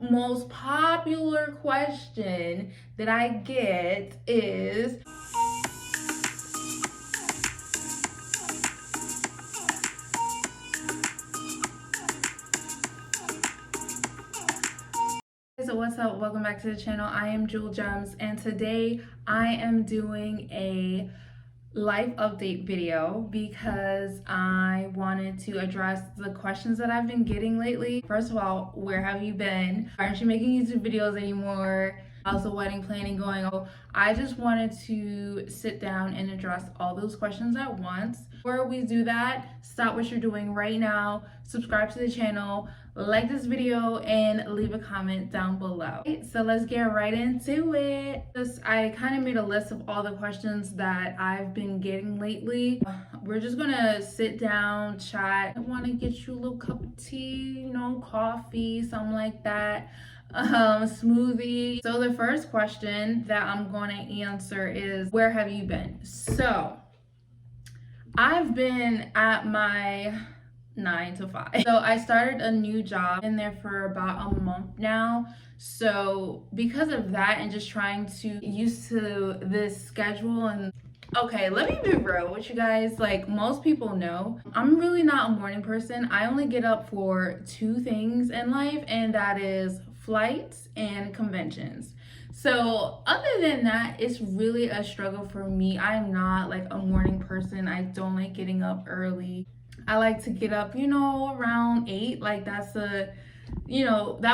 most popular question that I get is, so what's up? Welcome back to the channel. I am Jewel Gems, and today I am doing a life update video because I wanted to address the questions that I've been getting lately. First of all, where have you been? Aren't you making YouTube videos anymore? How's the wedding planning going? I just wanted to sit down and address all those questions at once. Before we do that, stop what you're doing right now, subscribe to the channel, like this video, and leave a comment down below. Okay, so let's get right into it. I kind of made a list of all the questions that I've been getting lately. We're just gonna sit down, chat. I want to get you a little cup of tea, you know, coffee, something like that, smoothie. So the first question that I'm going to answer is, where have you been? So I've been at my 9 to 5. So I started a new job, been there for about a month now. So because of that and just trying to get used to this schedule, and okay, let me be real with you guys. Like most people know, I'm really not a morning person. I only get up for two things in life, and that is flights and conventions. So other than that, it's really a struggle for me. I'm not like a morning person. I don't like getting up early. I like to get up, you know, around 8. Like that's that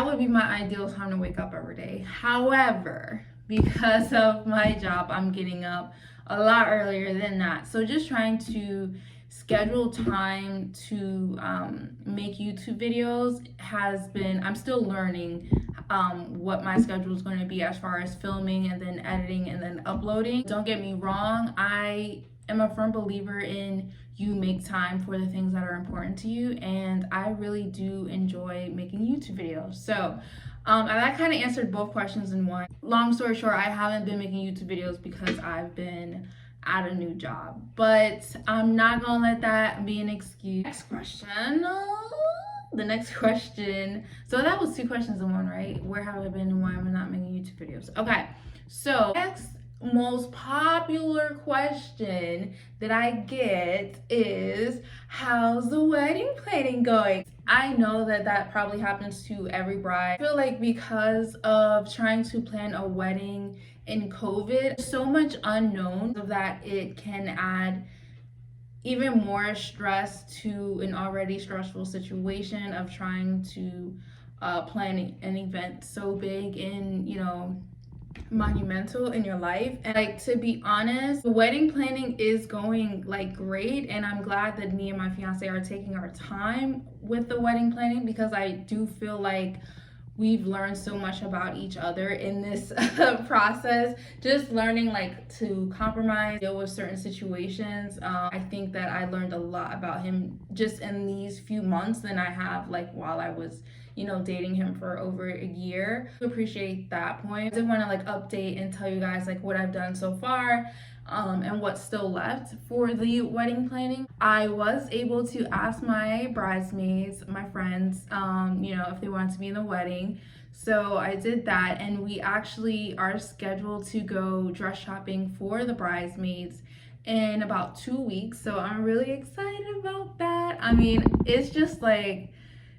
would be my ideal time to wake up every day. However, because of my job, I'm getting up a lot earlier than that. So just trying to schedule time to make YouTube videos I'm still learning what my schedule is going to be as far as filming and then editing and then uploading. Don't get me wrong, I am a firm believer in you make time for the things that are important to you, and I really do enjoy making YouTube videos. So and that kind of answered both questions in one. Long story short, I haven't been making YouTube videos because I've been at a new job, but I'm not gonna let that be an excuse. Next question. The next question. So that was two questions in one, right? Where have I been and why am I not making YouTube videos? Okay, so next most popular question that I get is, how's the wedding planning going? I know that probably happens to every bride. I feel like because of trying to plan a wedding in COVID, so much unknown that it can add even more stress to an already stressful situation of trying to plan an event so big and, you know, monumental in your life. And like, to be honest, the wedding planning is going like great, and I'm glad that me and my fiance are taking our time with the wedding planning, because I do feel like we've learned so much about each other in this process, just learning like to compromise, deal with certain situations. I think that I learned a lot about him just in these few months than I have like while I was, you know, dating him for over a year. I appreciate that point. I did want to like update and tell you guys like what I've done so far, and what's still left for the wedding planning. I was able to ask my bridesmaids, my friends, you know, if they wanted to be in the wedding. So I did that, and we actually are scheduled to go dress shopping for the bridesmaids in about 2 weeks. So I'm really excited about that. I mean, it's just like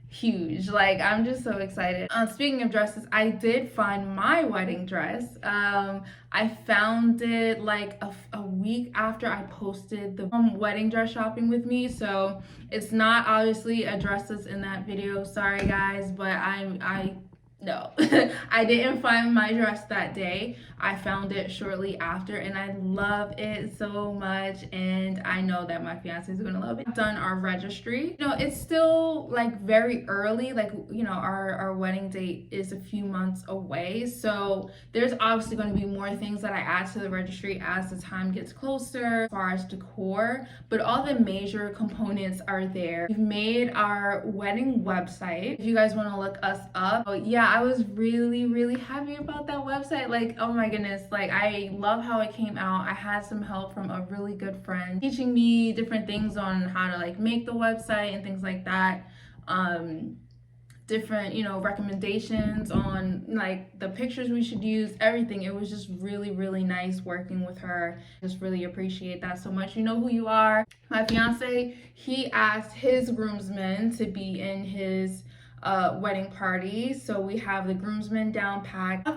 huge. Like, I'm just so excited. Speaking of dresses, I did find my wedding dress. I found it like a week after I posted the wedding dress shopping with me. So it's not obviously a dress that's in that video. Sorry guys, but no, I didn't find my dress that day. I found it shortly after, and I love it so much, and I know that my fiance is gonna love it. We've done our registry. You know, it's still like very early, like, you know, our wedding date is a few months away, so there's obviously going to be more things that I add to the registry as the time gets closer as far as decor, but all the major components are there. We've made our wedding website if you guys want to look us up. Oh yeah, I was really happy about that website. Like, oh my goodness, like I love how it came out. I had some help from a really good friend teaching me different things on how to like make the website and things like that. different, recommendations on like the pictures we should use, everything. It was just really, really nice working with her. Just really appreciate that so much. You know who you are. My fiance, he asked his groomsmen to be in his wedding party. So we have the groomsmen down packed.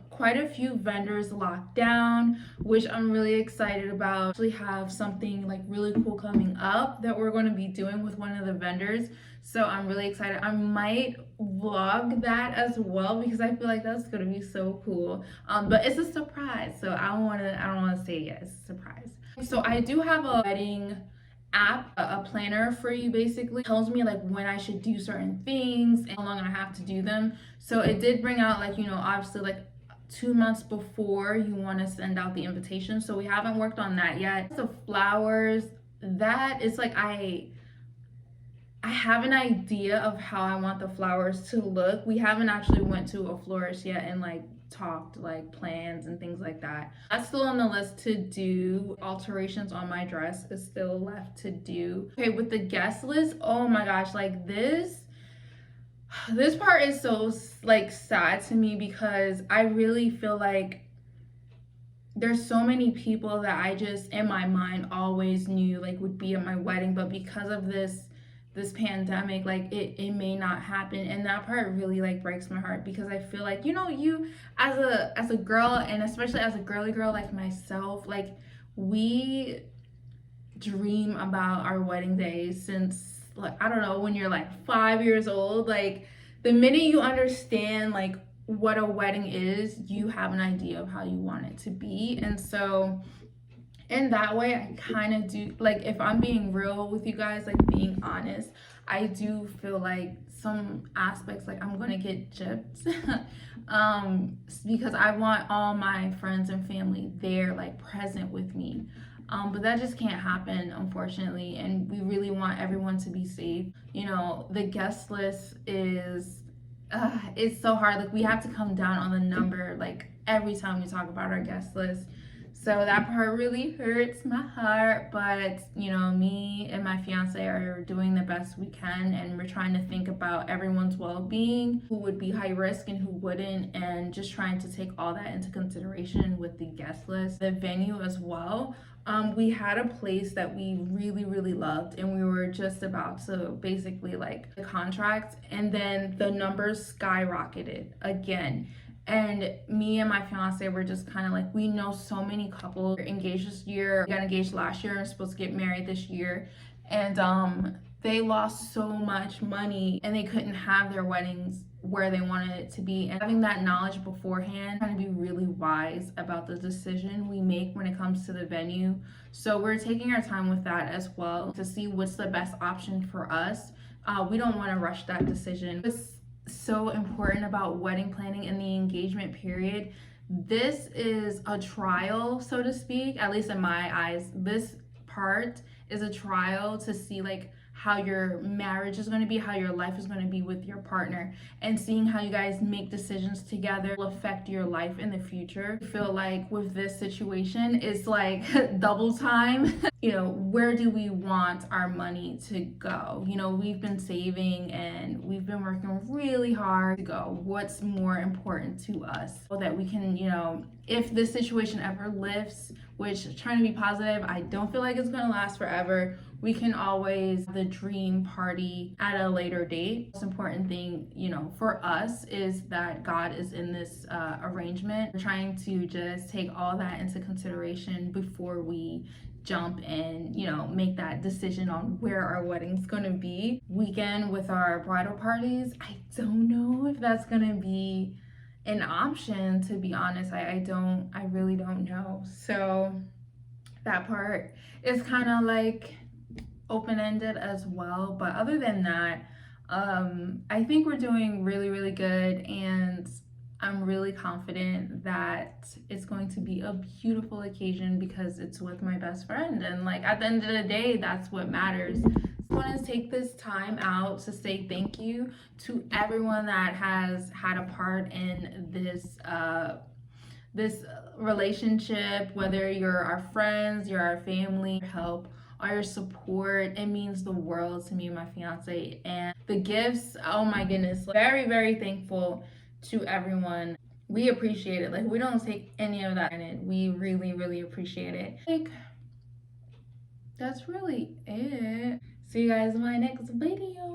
Quite a few vendors locked down, which I'm really excited about. Actually have something like really cool coming up that we're going to be doing with one of the vendors. So I'm really excited. I might vlog that as well because I feel like that's gonna be so cool. But it's a surprise, so I don't wanna say yes, it's a surprise. So I do have a wedding app, a planner for you. Basically it tells me like when I should do certain things and how long I have to do them. So it did bring out like, obviously like 2 months before you want to send out the invitation. So we haven't worked on that yet. The flowers, that is like I have an idea of how I want the flowers to look. We haven't actually went to a florist yet and like talked like plans and things like that. That's still on the list to do. Alterations on my dress is still left to do. Okay, with the guest list, oh my gosh, like this part is so like sad to me because I really feel like there's so many people that I just in my mind always knew like would be at my wedding, but because of this pandemic, like it may not happen, and that part really like breaks my heart because I feel like, you as a girl, and especially as a girly girl like myself, like we dream about our wedding day since, like, I don't know, when you're like 5 years old. Like the minute you understand like what a wedding is, you have an idea of how you want it to be. And so in that way, I kind of do, like, if I'm being real with you guys, like being honest, I do feel like some aspects like I'm gonna get gypped because I want all my friends and family there, like present with me. But that just can't happen, unfortunately, and we really want everyone to be safe. The guest list is it's so hard. Like we have to come down on the number like every time we talk about our guest list. So that part really hurts my heart, but me and my fiance are doing the best we can, and we're trying to think about everyone's well-being, who would be high risk and who wouldn't, and just trying to take all that into consideration with the guest list, the venue as well. We had a place that we really, really loved, and we were just about to basically like the contract, and then the numbers skyrocketed again. And me and my fiance were just kind of like, we know so many couples engaged this year, got engaged last year, and are supposed to get married this year. And they lost so much money and they couldn't have their weddings where they wanted it to be. And having that knowledge beforehand, trying to be really wise about the decision we make when it comes to the venue. So we're taking our time with that as well to see what's the best option for us. We don't want to rush that decision. It's so important about wedding planning and the engagement period. This is a trial, so to speak, at least in my eyes. This part is a trial to see like how your marriage is going to be, how your life is going to be with your partner, and seeing how you guys make decisions together will affect your life in the future. I feel like with this situation, it's like double time. Where do we want our money to go? We've been saving and we've been working really hard to go. What's more important to us so that we can, if this situation ever lifts, which, trying to be positive, I don't feel like it's going to last forever, we can always the dream party at a later date. The most important thing, for us is that God is in this arrangement. We're trying to just take all that into consideration before we jump and make that decision on where our wedding's gonna be. Weekend with our bridal parties, I don't know if that's gonna be an option, to be honest. I really don't know. So that part is kind of like open-ended as well. But other than that, I think we're doing really, really good, and I'm really confident that it's going to be a beautiful occasion because it's with my best friend, and like at the end of the day, that's what matters. I want to take this time out to say thank you to everyone that has had a part in this relationship, whether you're our friends, you're our family, help all your support. It means the world to me and my fiance. And the gifts, oh my goodness, very, very thankful to everyone. We appreciate it. Like, we don't take any of that for granted. We really, really appreciate it. Like, that's really it. See you guys in my next video.